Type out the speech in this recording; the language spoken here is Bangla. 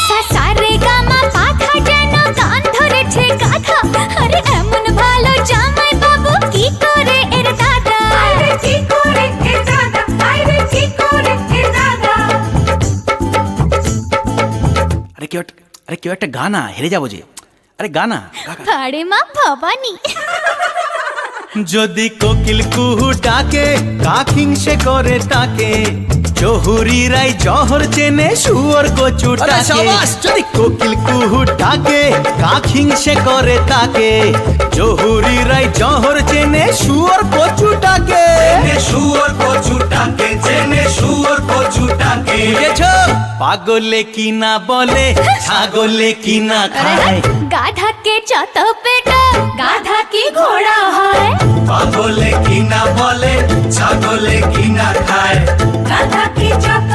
সা সা রে গা মা পা ধা যেন গান ধরেছে গাধা। আরে এমন ভালো জামাই বাবু কি করে এর দাদা? আরে কি করে এর দাদা? আরে কি করে এর দাদা? আরে কেউ একটা গানা, হেরে যাবো যে। আরে গানা আরে মা ভবানী। যদি কোকিল কুহু ডাকে, কাক হিংসে করে তাকে, জহুরি রাই জহর চেনে শুয়োর কচুটাকে। যদি কোকিল কুহু ডাকে, কাক হিংসে করে তাকে, জহুরি রাই জহর চেনে শুয়োর কচুটাকে। শুয়োর কচুটাকে চেনে, শুয়োর কচুটাকে। বুঝেছো? পাগলে কি না বলে, ছাগলে কি না খায়। গাধাকে যত পেটা, গাধা কি ঘোড়া হয়? পাগলে কি না বলে, ছাগলে কি না খায়। গাধা কি যত